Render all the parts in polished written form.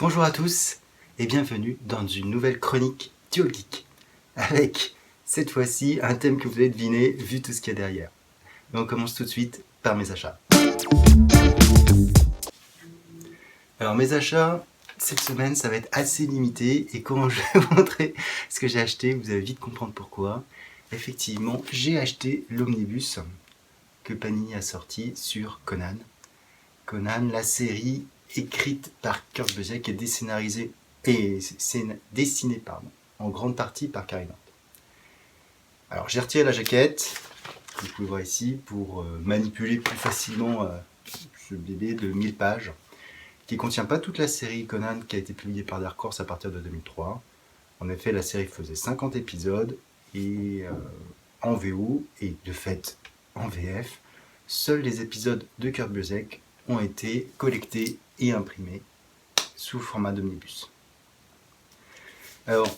Bonjour à tous et bienvenue dans une nouvelle chronique Dual Geek avec cette fois-ci un thème que vous avez deviné vu tout ce qu'il y a derrière. Mais on commence tout de suite par mes achats. Alors mes achats, cette semaine ça va être assez limité et quand je vais vous montrer ce que j'ai acheté, vous allez vite comprendre pourquoi. Effectivement, j'ai acheté l'omnibus que Panini a sorti sur Conan. Conan, la série écrite par Kurt Busiek et dessinée en grande partie par Carrie Nord. Alors j'ai retiré la jaquette, vous pouvez voir ici, pour manipuler plus facilement ce bébé de 1000 pages, qui ne contient pas toute la série Conan qui a été publiée par Dark Horse à partir de 2003. En effet, la série faisait 50 épisodes, et en VO, et de fait en VF, seuls les épisodes de Kurt Busiek ont été collectés et imprimés sous format d'omnibus. Alors,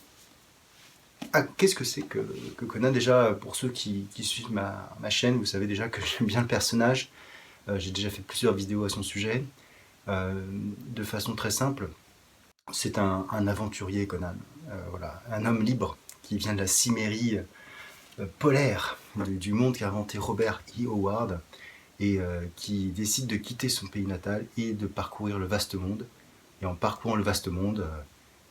qu'est-ce que c'est que Conan? Déjà, pour ceux qui suivent ma chaîne, vous savez déjà que j'aime bien le personnage. J'ai déjà fait plusieurs vidéos à son sujet. De façon très simple, c'est un aventurier, Conan. Voilà, un homme libre qui vient de la Cimmérie polaire du monde qu'a inventé Robert E. Howard, et qui décide de quitter son pays natal et de parcourir le vaste monde. Et en parcourant le vaste monde,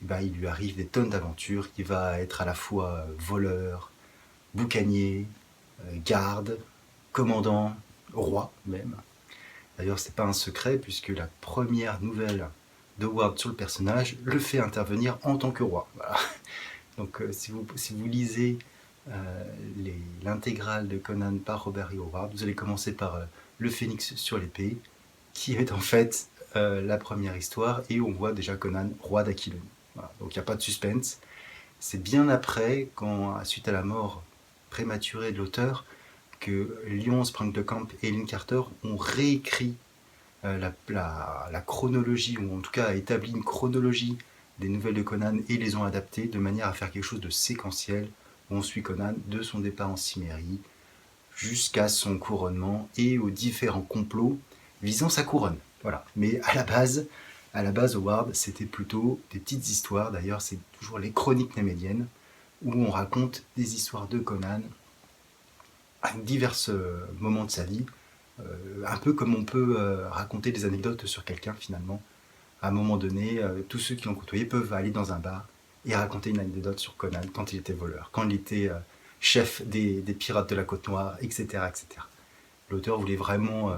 il lui arrive des tonnes d'aventures. Il va être à la fois voleur, boucanier, garde, commandant, roi même. D'ailleurs, c'est pas un secret puisque la première nouvelle de Howard sur le personnage le fait intervenir en tant que roi. Voilà. Donc si vous lisez l'intégrale de Conan par Robert E. Howard, vous allez commencer par le phénix sur l'épée, qui est en fait la première histoire, et on voit déjà Conan, roi d'Aquilonie. Voilà. Donc il n'y a pas de suspense. C'est bien après, suite à la mort prématurée de l'auteur, que Léon Sprangdekamp et Lynn Carter ont réécrit la chronologie, ou en tout cas a établi une chronologie des nouvelles de Conan et les ont adaptées de manière à faire quelque chose de séquentiel, où on suit Conan de son départ en Cimmérie jusqu'à son couronnement et aux différents complots visant sa couronne. Voilà. Mais à la base, Howard, c'était plutôt des petites histoires. D'ailleurs, c'est toujours les chroniques némédiennes, où on raconte des histoires de Conan à divers moments de sa vie, un peu comme on peut raconter des anecdotes sur quelqu'un finalement. À un moment donné, tous ceux qui l'ont côtoyé peuvent aller dans un bar et raconter une anecdote sur Conan quand il était voleur, quand il était chef des pirates de la Côte Noire, etc. etc. L'auteur voulait vraiment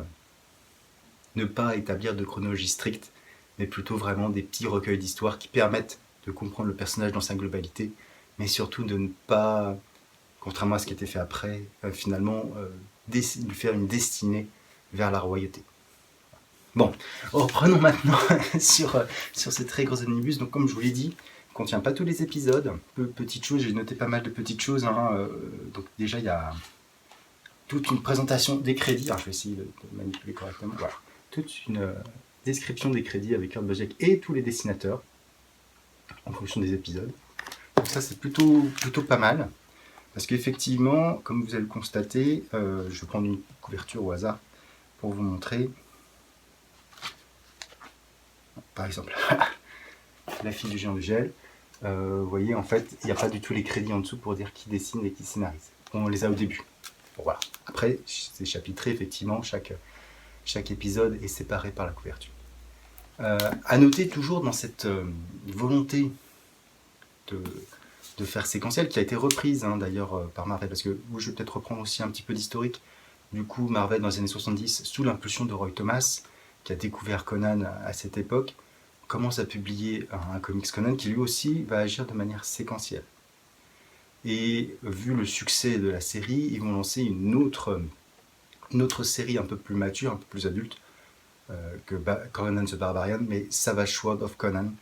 ne pas établir de chronologie stricte, mais plutôt vraiment des petits recueils d'histoires qui permettent de comprendre le personnage dans sa globalité, mais surtout de ne pas, contrairement à ce qui était fait après, finalement lui faire une destinée vers la royauté. Bon, reprenons maintenant sur ce très gros omnibus. Donc comme je vous l'ai dit, il ne contient pas tous les épisodes. Petites choses, j'ai noté pas mal de petites choses. Donc déjà, il y a toute une présentation des crédits. Alors je vais essayer de manipuler correctement. Voilà. Toute une description des crédits avec Kurt Busiek et tous les dessinateurs en fonction des épisodes. Donc ça, c'est plutôt pas mal. Parce qu'effectivement, comme vous allez le constater, je vais prendre une couverture au hasard pour vous montrer. Par exemple, la fille du géant de gel. Vous voyez, en fait, il n'y a pas du tout les crédits en dessous pour dire qui dessine et qui scénarise. On les a au début. Bon, voilà. Après, c'est chapitré, effectivement, chaque épisode est séparé par la couverture. À noter toujours dans cette volonté de faire séquentiel, qui a été reprise d'ailleurs par Marvel, parce que je vais peut-être reprendre aussi un petit peu d'historique. Du coup, Marvel, dans les années 70, sous l'impulsion de Roy Thomas, qui a découvert Conan à cette époque, commence à publier un comics Conan qui lui aussi va agir de manière séquentielle. Et vu le succès de la série, ils vont lancer une autre série un peu plus mature, un peu plus adulte, que Conan the Barbarian, mais Savage Sword of Conan,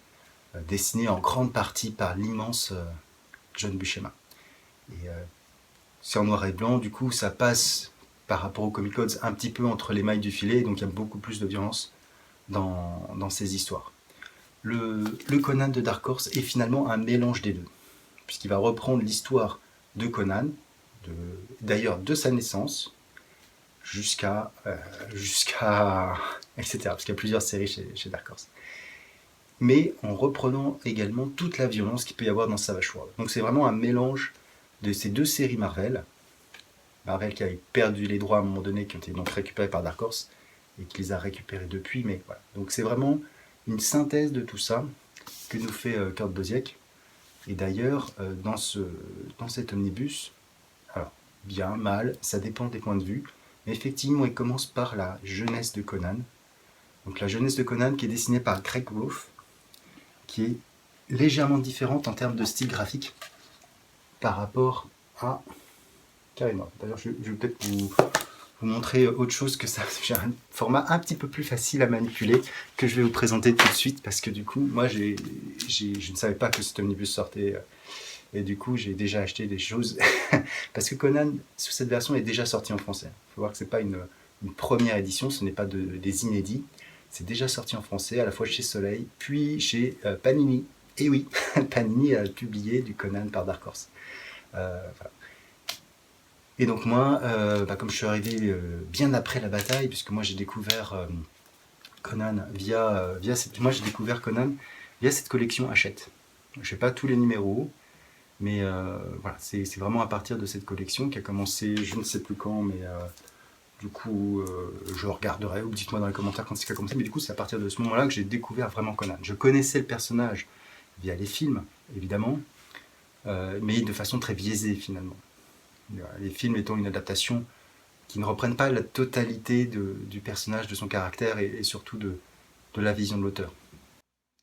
dessiné en grande partie par l'immense John Buscema. Et c'est en noir et blanc, du coup ça passe par rapport aux Comic Codes un petit peu entre les mailles du filet, donc il y a beaucoup plus de violence dans ces histoires. Le Conan de Dark Horse est finalement un mélange des deux, puisqu'il va reprendre l'histoire de Conan, d'ailleurs de sa naissance, jusqu'à etc. Parce qu'il y a plusieurs séries chez Dark Horse. mais en reprenant également toute la violence qu'il peut y avoir dans Savage World. Donc c'est vraiment un mélange de ces deux séries Marvel. Marvel qui avait perdu les droits à un moment donné, qui ont été donc récupérés par Dark Horse, et qui les a récupérés depuis, mais voilà. Donc c'est vraiment une synthèse de tout ça que nous fait Kurt Busiek. Et d'ailleurs, dans cet omnibus, alors bien, mal, ça dépend des points de vue, mais effectivement, il commence par la jeunesse de Conan. Donc la jeunesse de Conan qui est dessinée par Greg Wolf, qui est légèrement différente en termes de style graphique par rapport à Carrément. D'ailleurs, je vais peut-être vous montrer autre chose que ça. J'ai un format un petit peu plus facile à manipuler que je vais vous présenter tout de suite parce que du coup, moi, je ne savais pas que cet omnibus sortait et du coup, j'ai déjà acheté des choses parce que Conan, sous cette version, est déjà sorti en français. Il faut voir que ce n'est pas une première édition, ce n'est pas des inédits. C'est déjà sorti en français, à la fois chez Soleil, puis chez Panini. Et oui, Panini a publié du Conan par Dark Horse. Voilà. Et donc moi, comme je suis arrivé bien après la bataille, puisque moi j'ai découvert Conan moi j'ai découvert Conan via cette collection Hachette. Je sais pas tous les numéros, mais voilà, c'est vraiment à partir de cette collection qui a commencé, je ne sais plus quand, mais du coup je regarderai, ou dites-moi dans les commentaires quand c'est qu'a commencé, mais du coup c'est à partir de ce moment-là que j'ai découvert vraiment Conan. Je connaissais le personnage via les films, évidemment, mais de façon très biaisée finalement. Les films étant une adaptation qui ne reprennent pas la totalité du personnage, de son caractère et surtout de la vision de l'auteur.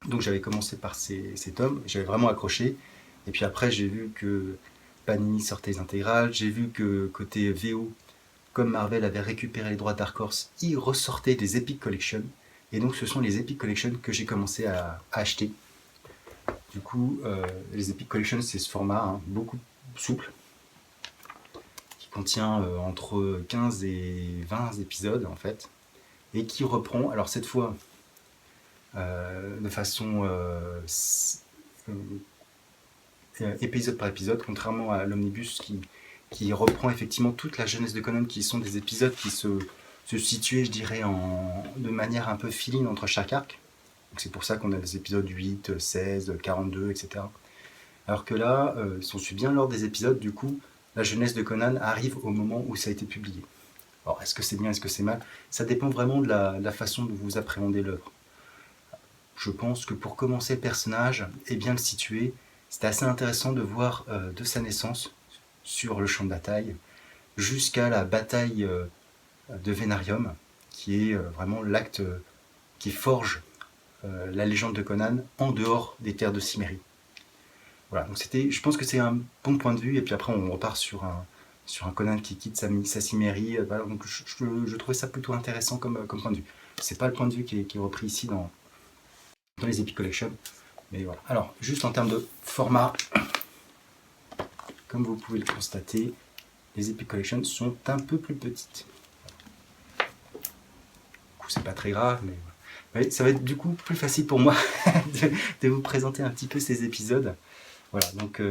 Donc j'avais commencé par ces tomes, j'avais vraiment accroché, et puis après j'ai vu que Panini sortait les intégrales, j'ai vu que côté VO, comme Marvel avait récupéré les droits de Dark Horse, ils ressortaient des Epic Collection, et donc ce sont les Epic Collection que j'ai commencé à acheter. Du coup, les Epic Collection, c'est ce format beaucoup souple, contient entre 15 et 20 épisodes en fait, et qui reprend, alors cette fois de façon épisode par épisode, contrairement à l'omnibus qui reprend effectivement toute la jeunesse de Conan, qui sont des épisodes qui se situaient, je dirais, de manière un peu filine entre chaque arc. Donc c'est pour ça qu'on a des épisodes 8, 16, 42, etc. Alors que là, si on suit bien l'ordre des épisodes, du coup, la jeunesse de Conan arrive au moment où ça a été publié. Alors, est-ce que c'est bien, est-ce que c'est mal? Ça dépend vraiment de la façon dont vous appréhendez l'œuvre. Je pense que pour commencer le personnage et bien le situer, c'est assez intéressant de voir de sa naissance sur le champ de bataille jusqu'à la bataille de Vénarium, qui est vraiment l'acte qui forge la légende de Conan en dehors des terres de Cimmérie. Voilà, donc je pense que c'est un bon point de vue, et puis après on repart sur un Conan qui quitte sa Cimmérie. Voilà, donc je trouvais ça plutôt intéressant comme point de vue. C'est pas le point de vue qui est repris ici dans les Epic Collection, mais voilà. Alors, juste en termes de format, comme vous pouvez le constater, les Epic Collection sont un peu plus petites. Du coup, c'est pas très grave, mais voilà. Ça va être du coup plus facile pour moi de vous présenter un petit peu ces épisodes. Voilà, donc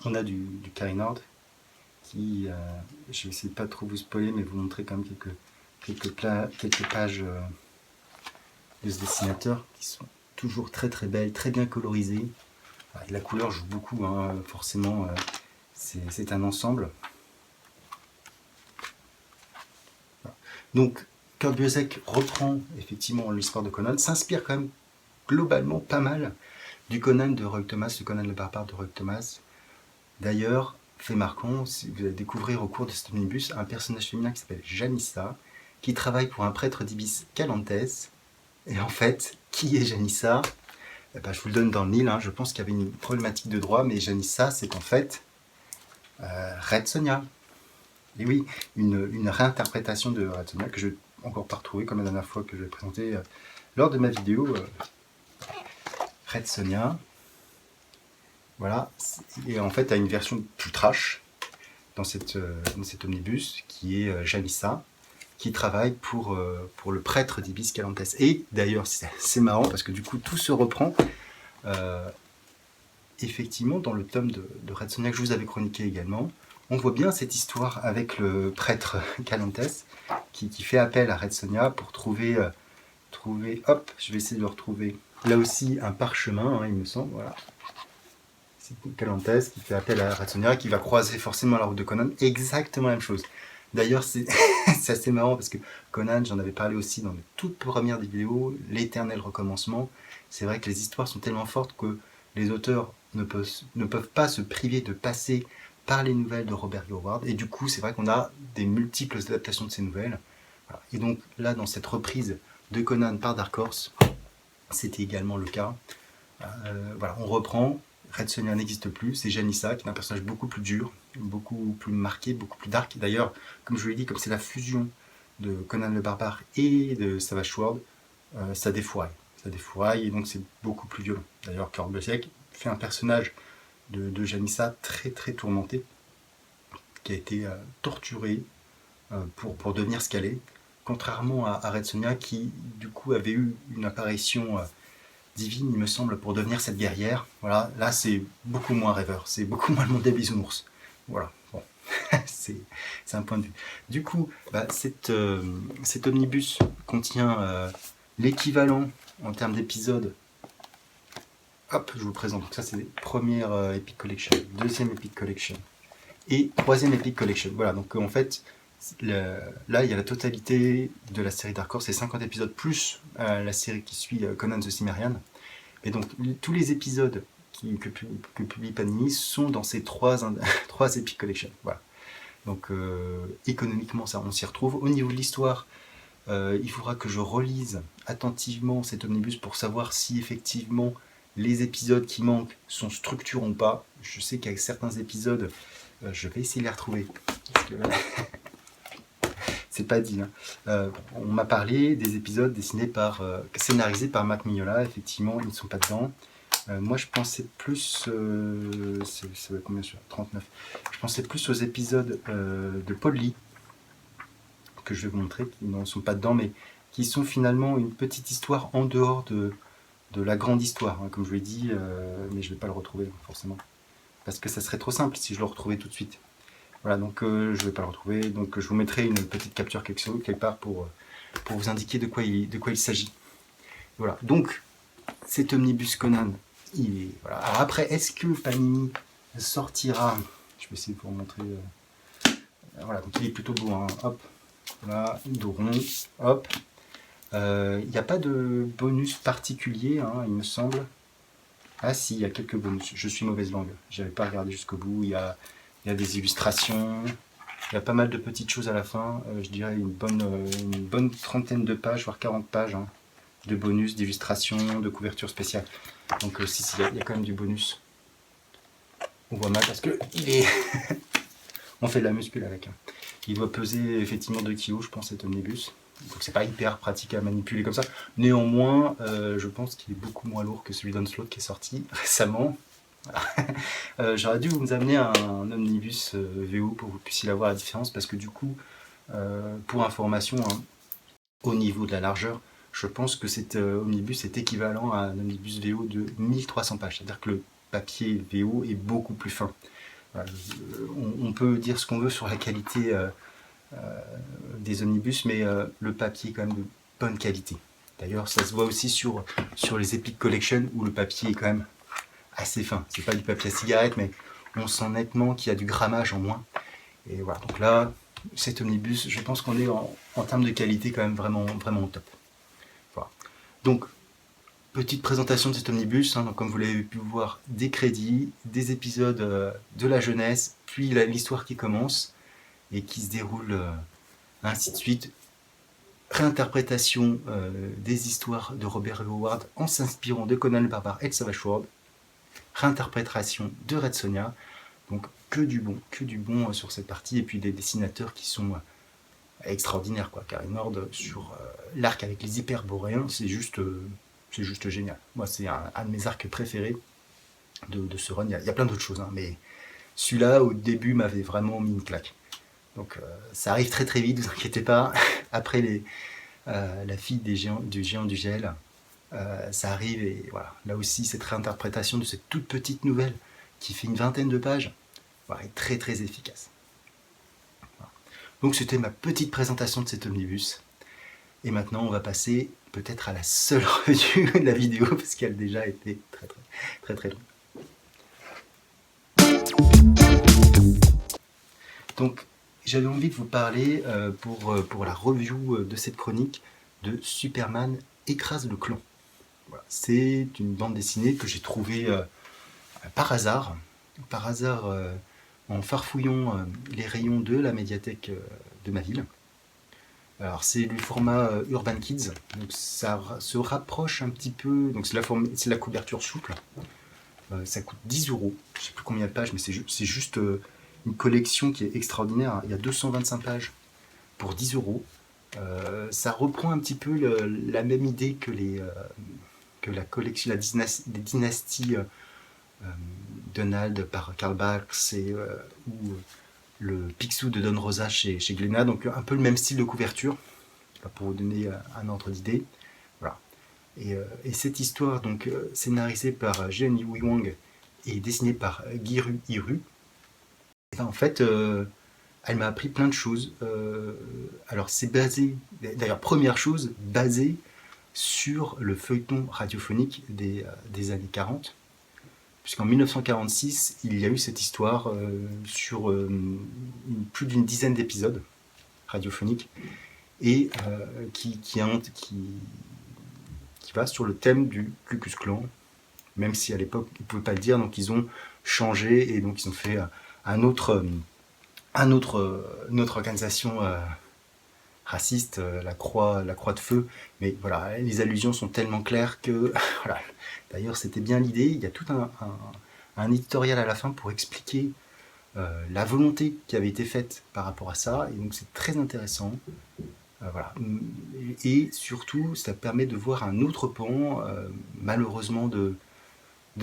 on a du Carrie Nord qui, je vais essayer de pas trop vous spoiler, mais vous montrer quand même quelques pages de ce dessinateur qui sont toujours très très belles, très bien colorisées. La couleur joue beaucoup, forcément, c'est un ensemble. Voilà. Donc Kurt Busiek reprend effectivement l'histoire de Conan, s'inspire quand même globalement pas mal du Conan de Roy Thomas, le Conan le barbare de Roy Thomas. D'ailleurs, fait marquant, vous allez découvrir au cours de cet omnibus un personnage féminin qui s'appelle Janissa, qui travaille pour un prêtre d'Ibis Calantès. Et en fait, qui est Janissa? Je vous le donne dans le mille, je pense qu'il y avait une problématique de droit, mais Janissa, c'est en fait Red Sonja. Et oui, une réinterprétation de Red Sonja que je n'ai encore pas retrouvée, comme la dernière fois que je l'ai présenté lors de ma vidéo. Red Sonja. Voilà, et en fait, il y a une version plus trash dans cet omnibus qui est Janissa, qui travaille pour le prêtre d'Ibis Calantès. Et d'ailleurs, c'est marrant parce que du coup, tout se reprend effectivement dans le tome de Red Sonja que je vous avais chroniqué également. On voit bien cette histoire avec le prêtre Calantès qui fait appel à Red Sonja pour trouver hop, je vais essayer de le retrouver. là aussi un parchemin, hein, il me semble, voilà. C'est Calantès qui fait appel à Red Sonja, qui va croiser forcément la route de Conan, exactement la même chose. D'ailleurs, c'est c'est assez marrant parce que Conan, j'en avais parlé aussi dans les toutes premières des vidéos, l'éternel recommencement. C'est vrai que les histoires sont tellement fortes que les auteurs ne peuvent pas se priver de passer par les nouvelles de Robert E. Howard. Et du coup, c'est vrai qu'on a des multiples adaptations de ces nouvelles. Voilà. Et donc là, dans cette reprise de Conan par Dark Horse, c'était également le cas. Voilà, on reprend. Red Sonja n'existe plus, c'est Janissa qui est un personnage beaucoup plus dur, beaucoup plus marqué, beaucoup plus dark. D'ailleurs, comme je vous l'ai dit, comme c'est la fusion de Conan le Barbare et de Savage Sword, ça défouraille. Ça défouraille et donc c'est beaucoup plus violent. D'ailleurs, Kurt Busiek fait un personnage de Janissa très très tourmenté, qui a été torturé pour devenir ce qu'elle est, contrairement à Red Sonja qui du coup avait eu une apparition divine, il me semble, pour devenir cette guerrière. Voilà, là c'est beaucoup moins rêveur, c'est beaucoup moins le monde des bisounours. Voilà, bon, c'est un point de vue. Du coup, cet omnibus contient l'équivalent en termes d'épisodes. Hop, je vous le présente. Donc ça c'est les premières Epic Collection, deuxième Epic Collection et troisième Epic Collection. Voilà, donc en fait, là il y a la totalité de la série Dark Horse, c'est 50 épisodes plus la série qui suit Conan the Cimmerian. Et donc tous les épisodes que publie Panini sont dans ces trois Epic Collection. Voilà. Donc économiquement ça on s'y retrouve. Au niveau de l'histoire, il faudra que je relise attentivement cet omnibus pour savoir si effectivement les épisodes qui manquent sont structurants ou pas. Je sais qu'avec certains épisodes, je vais essayer de les retrouver. Parce que, c'est pas dit. Hein. On m'a parlé des épisodes scénarisés par Matt Mignola. Effectivement, ils ne sont pas dedans. Moi, je pensais plus... ça va combien sur 39. Je pensais plus aux épisodes de Paul Lee, que je vais vous montrer, qui ne sont pas dedans, mais qui sont finalement une petite histoire en dehors de la grande histoire, hein, comme je l'ai dit, mais je ne vais pas le retrouver, forcément. Parce que ça serait trop simple si je le retrouvais tout de suite. Voilà, donc je ne vais pas le retrouver, donc je vous mettrai une petite capture quelque part pour vous indiquer de quoi il s'agit. Voilà, donc cet omnibus Conan, voilà. Alors après, est-ce que Panini sortira, je vais essayer de vous montrer, voilà, donc il est plutôt beau, hein. Hop, voilà, dos rond, hop, il n'y a pas de bonus particulier, hein, il me semble. Ah si, il y a quelques bonus, je suis mauvaise langue, j'avais pas regardé jusqu'au bout, il y a des illustrations, il y a pas mal de petites choses à la fin, je dirais une bonne trentaine de pages, voire 40 pages, hein, de bonus, d'illustrations, de couverture spéciale. Donc si, il y a quand même du bonus. On voit mal parce que il est... on fait de la muscule avec. Hein. Il doit peser effectivement 2 kg, je pense, cet omnibus. Donc c'est pas hyper pratique à manipuler comme ça. Néanmoins, je pense qu'il est beaucoup moins lourd que celui d'Onslaught qui est sorti récemment. Voilà. J'aurais dû vous amener un omnibus VO pour que vous puissiez la voir la différence, parce que du coup, pour information, hein, au niveau de la largeur, je pense que cet omnibus est équivalent à un omnibus VO de 1300 pages. C'est-à-dire que le papier VO est beaucoup plus fin. Voilà. On peut dire ce qu'on veut sur la qualité des omnibus, mais le papier est quand même de bonne qualité. D'ailleurs, ça se voit aussi sur les Epic Collection, où le papier est quand même assez fin. C'est pas du papier à cigarette, mais on sent nettement qu'il y a du grammage en moins. Et voilà, donc là, cet omnibus, je pense qu'on est en termes de qualité quand même vraiment, vraiment au top. Voilà. Donc, petite présentation de cet omnibus, hein, donc comme vous l'avez pu voir, des crédits, des épisodes de la jeunesse, puis l'histoire qui commence et qui se déroule ainsi de suite. Réinterprétation des histoires de Robert E. Howard en s'inspirant de Conan le Barbare et de Savage Sword. Réinterprétation de Red Sonja. Donc que du bon sur cette partie, et puis des dessinateurs qui sont extraordinaires, quoi, car ils mordent sur l'arc avec les hyperboréens, c'est juste génial. Moi, c'est un de mes arcs préférés de ce run. Il y a plein d'autres choses, hein, mais celui-là, au début, m'avait vraiment mis une claque. Donc ça arrive très très vite, vous inquiétez pas. Après la fille du géant du gel, ça arrive, et voilà. Là aussi, cette réinterprétation de cette toute petite nouvelle qui fait une vingtaine de pages, voilà, est très très efficace. Voilà. Donc c'était ma petite présentation de cet omnibus. Et maintenant, on va passer peut-être à la seule revue de la vidéo, parce qu'elle a déjà été très longue. Donc, j'avais envie de vous parler pour la review de cette chronique de Superman écrase le clan. Voilà. C'est une bande dessinée que j'ai trouvée par hasard en farfouillant les rayons de la médiathèque de ma ville. Alors c'est du format Urban Kids, donc ça se rapproche un petit peu, donc c'est la couverture souple. Ça coûte 10 euros, je ne sais plus combien de pages, mais c'est juste une collection qui est extraordinaire. Il y a 225 pages pour 10 euros. Ça reprend un petit peu la même idée que la collection, des dynasties Donald par Karl Barks ou le Picsou de Don Rosa chez Glénat, donc un peu le même style de couverture, pour vous donner un ordre d'idée. Voilà. Et cette histoire, donc scénarisée par Jean Yu Wang et dessinée par Giru Hiru, en fait, elle m'a appris plein de choses. Alors c'est basé, d'ailleurs première chose, basé sur le feuilleton radiophonique des années 40, puisqu'en 1946, il y a eu cette histoire sur plus d'une dizaine d'épisodes radiophoniques, et qui va sur le thème du Ku Klux Klan, même si à l'époque ils ne pouvaient pas le dire, donc ils ont changé, et donc ils ont fait une autre organisation raciste, la croix de feu, mais voilà, les allusions sont tellement claires que voilà. D'ailleurs c'était bien l'idée, il y a tout un éditorial à la fin pour expliquer la volonté qui avait été faite par rapport à ça, et donc c'est très intéressant. Voilà. Et surtout ça permet de voir un autre pan, malheureusement, de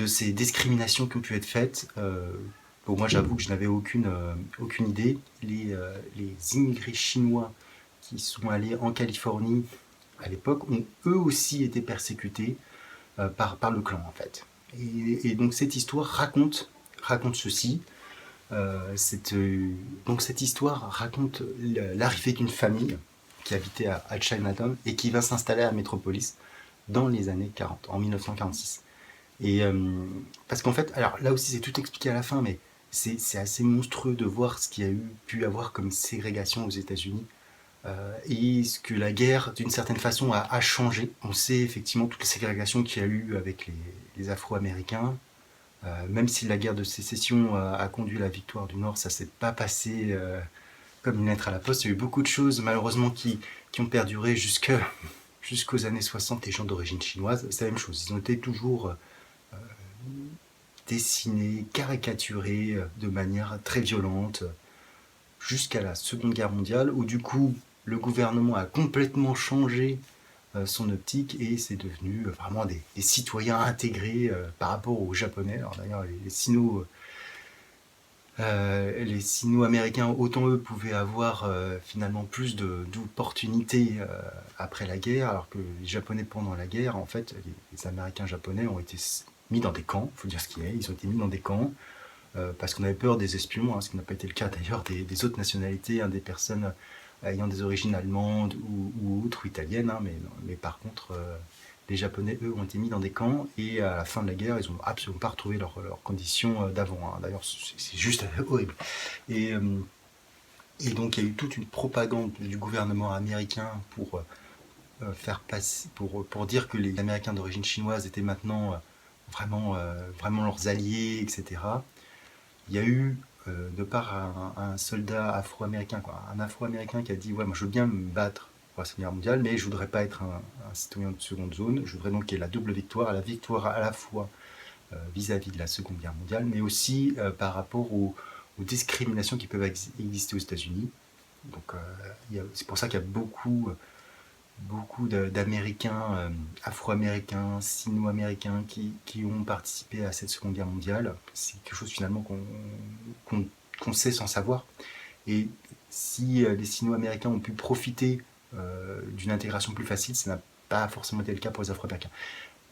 ces discriminations qui ont pu être faites. Bon, moi j'avoue que je n'avais aucune idée. Les immigrés chinois qui sont allés en Californie à l'époque ont eux aussi été persécutés par le clan, en fait. Et donc cette histoire raconte ceci. Donc cette histoire raconte l'arrivée d'une famille qui habitait à Chinatown et qui va s'installer à Metropolis dans les années 40, en 1946. Et parce qu'en fait, alors là aussi c'est tout expliqué à la fin, mais c'est assez monstrueux de voir ce qu'il y a pu avoir comme ségrégation aux États-Unis, et ce que la guerre, d'une certaine façon, a changé. On sait effectivement toutes les ségrégations qu'il y a eu avec les Afro-Américains, même si la guerre de sécession a conduit à la victoire du Nord, ça s'est pas passé comme une lettre à la poste. Il y a eu beaucoup de choses, malheureusement, qui ont perduré jusqu'aux années 60. Les gens d'origine chinoise, c'est la même chose. Ils ont été toujours dessinés, caricaturés de manière très violente, jusqu'à la Seconde Guerre mondiale, où du coup, le gouvernement a complètement changé son optique, et c'est devenu vraiment des citoyens intégrés par rapport aux Japonais. Alors d'ailleurs, les Sino-Américains, autant eux pouvaient avoir finalement plus d'opportunités après la guerre, alors que les Japonais pendant la guerre, en fait, les Américains japonais ont été mis dans des camps, il faut dire ce qu'il y a, ils ont été mis dans des camps parce qu'on avait peur des espions, ce qui n'a pas été le cas d'ailleurs des autres nationalités, des personnes ayant des origines allemandes ou autres, ou italiennes, mais par contre les Japonais, eux, ont été mis dans des camps, et à la fin de la guerre, ils n'ont absolument pas retrouvé leurs conditions d'avant. D'ailleurs, c'est juste horrible. Et donc, il y a eu toute une propagande du gouvernement américain pour faire passer, pour dire que les Américains d'origine chinoise étaient maintenant vraiment leurs alliés, etc. Il y a eu, de part un soldat afro-américain, un afro-américain qui a dit « Ouais, moi je veux bien me battre pour la Seconde Guerre mondiale, mais je voudrais pas être un citoyen de seconde zone, je voudrais donc qu'il y ait la double victoire, la victoire à la fois vis-à-vis de la Seconde Guerre mondiale, mais aussi par rapport aux discriminations qui peuvent exister aux États-Unis. » Donc c'est pour ça qu'il y a beaucoup d'Américains, Afro-Américains, Sino-Américains qui ont participé à cette Seconde Guerre mondiale. C'est quelque chose finalement qu'on sait sans savoir. Et si les Sino-Américains ont pu profiter d'une intégration plus facile, ça n'a pas forcément été le cas pour les Afro-Américains.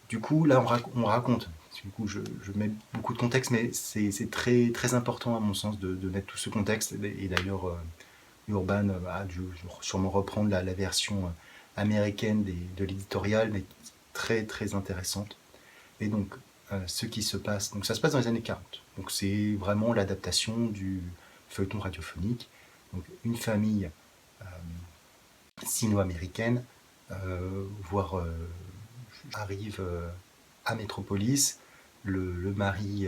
Du coup, là, on raconte. Du coup, je mets beaucoup de contexte, mais c'est très, très important à mon sens de mettre tout ce contexte. Et d'ailleurs, Urban a dû sûrement reprendre la version américaine de l'éditorial, mais très très intéressante. Et donc, ce qui se passe, donc ça se passe dans les années 40. Donc c'est vraiment l'adaptation du feuilleton radiophonique. Donc une famille sino-américaine, voire arrive à Métropolis. Le mari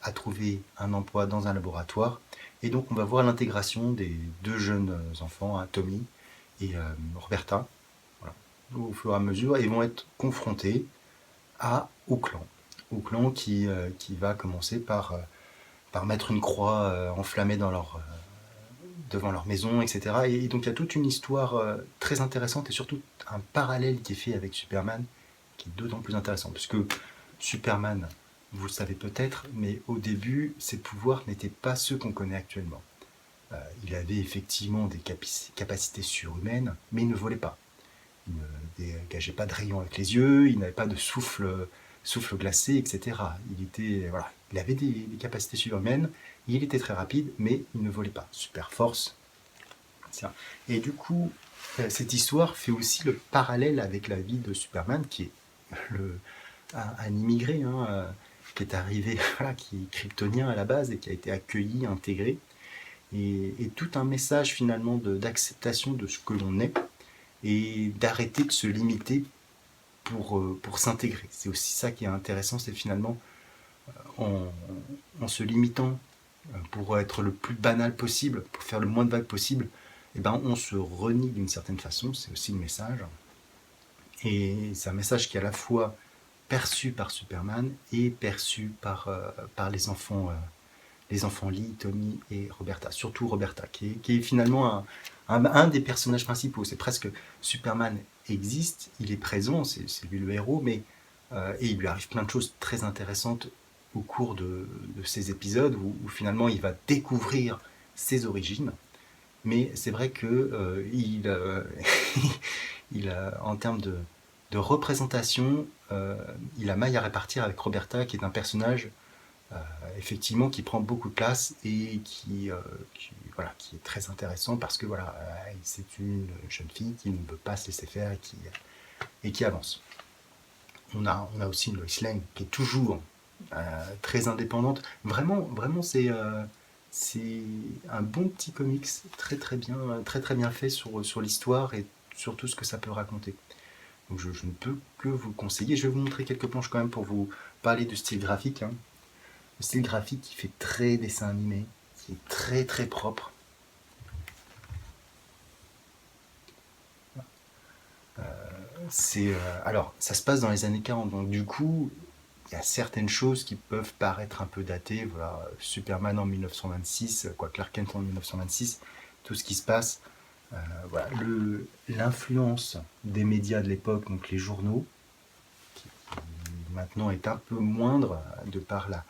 a trouvé un emploi dans un laboratoire. Et donc on va voir l'intégration des deux jeunes enfants, hein, Tommy et Roberta, voilà, au fur et à mesure, et vont être confrontés au clan qui va commencer par mettre une croix enflammée devant leur maison, etc. Et donc il y a toute une histoire très intéressante et surtout un parallèle qui est fait avec Superman qui est d'autant plus intéressant. Puisque Superman, vous le savez peut-être, mais au début, ses pouvoirs n'étaient pas ceux qu'on connaît actuellement. Il avait effectivement des capacités surhumaines, mais il ne volait pas. Il ne dégageait pas de rayons avec les yeux, il n'avait pas de souffle glacé, etc. Il avait des capacités surhumaines, il était très rapide, mais il ne volait pas. Super force. Et du coup, cette histoire fait aussi le parallèle avec la vie de Superman, qui est un immigré, hein, qui est arrivé, voilà, qui est kryptonien à la base et qui a été accueilli, intégré. Et tout un message finalement d'acceptation de ce que l'on est et d'arrêter de se limiter pour s'intégrer. C'est aussi ça qui est intéressant, c'est finalement en se limitant pour être le plus banal possible, pour faire le moins de vagues possible, eh ben, on se renie d'une certaine façon, c'est aussi le message. Et c'est un message qui est à la fois perçu par Superman et perçu par les enfants Lee, Tommy et Roberta, surtout Roberta, qui est finalement un des personnages principaux. C'est presque Superman existe, il est présent, c'est lui le héros, mais et il lui arrive plein de choses très intéressantes au cours de ces épisodes où finalement il va découvrir ses origines. Mais c'est vrai que en termes de représentation, il a maille à répartir avec Roberta, qui est un personnage effectivement qui prend beaucoup de place et qui est très intéressant parce que voilà, c'est une jeune fille qui ne veut pas se laisser faire et qui avance. On a aussi une Lois Lane qui est toujours très indépendante. Vraiment c'est un bon petit comics très très bien fait sur l'histoire et sur tout ce que ça peut raconter. Donc je ne peux que vous le conseiller. Je vais vous montrer quelques planches quand même pour vous parler du style graphique, hein. Le style graphique qui fait très dessin animé, qui est très très propre. Alors, ça se passe dans les années 40, donc du coup, il y a certaines choses qui peuvent paraître un peu datées. Voilà, Superman en 1926, Clark Kent en 1926, tout ce qui se passe. Voilà, l'influence des médias de l'époque, donc les journaux, qui maintenant est un peu moindre de par la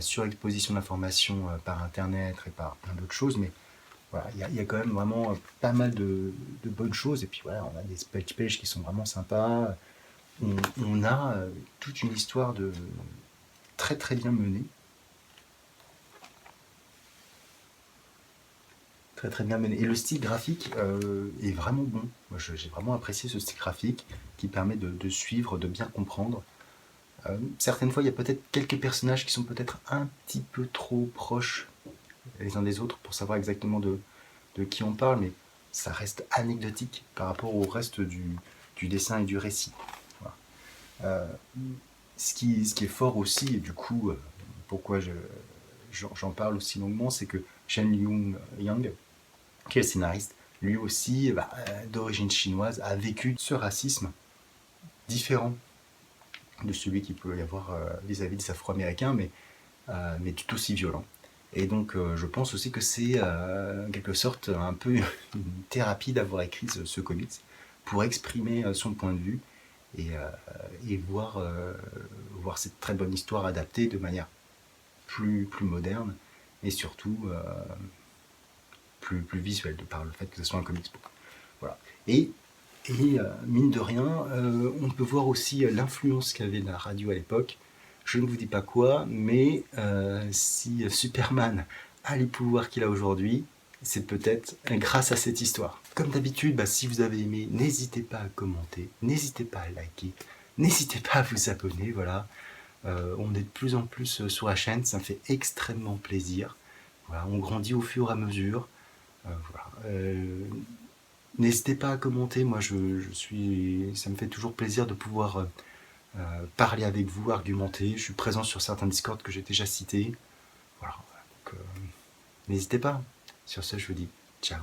surexposition d'informations par Internet et par plein d'autres choses, mais voilà, il y a quand même vraiment pas mal de bonnes choses. Et puis voilà, on a des splash pages qui sont vraiment sympas. On a toute une histoire très très bien menée. Très très bien menée. Et le style graphique est vraiment bon. Moi, j'ai vraiment apprécié ce style graphique qui permet de suivre, de bien comprendre. Certaines fois, il y a peut-être quelques personnages qui sont peut-être un petit peu trop proches les uns des autres pour savoir exactement de qui on parle, mais ça reste anecdotique par rapport au reste du dessin et du récit. Voilà. Ce qui est fort aussi, et du coup, pourquoi j'en parle aussi longuement, c'est que Shen Yang, qui est le scénariste, lui aussi, d'origine chinoise, a vécu ce racisme différent de celui qu'il peut y avoir vis-à-vis des Afro-Américains, mais tout aussi violent. Et donc je pense aussi que c'est en quelque sorte un peu une thérapie d'avoir écrit ce comics pour exprimer son point de vue et voir cette très bonne histoire adaptée de manière plus moderne et surtout plus visuelle de par le fait que ce soit un comics book. Voilà. Et mine de rien, on peut voir aussi l'influence qu'avait la radio à l'époque. Je ne vous dis pas quoi, mais si Superman a les pouvoirs qu'il a aujourd'hui, c'est peut-être grâce à cette histoire. Comme d'habitude, bah, si vous avez aimé, n'hésitez pas à commenter, n'hésitez pas à liker, n'hésitez pas à vous abonner, voilà. On est de plus en plus sur la chaîne, ça me fait extrêmement plaisir. Voilà, on grandit au fur et à mesure. Voilà. N'hésitez pas à commenter, moi ça me fait toujours plaisir de pouvoir parler avec vous, argumenter. Je suis présent sur certains Discord que j'ai déjà cités. Voilà, donc n'hésitez pas. Sur ce, je vous dis ciao.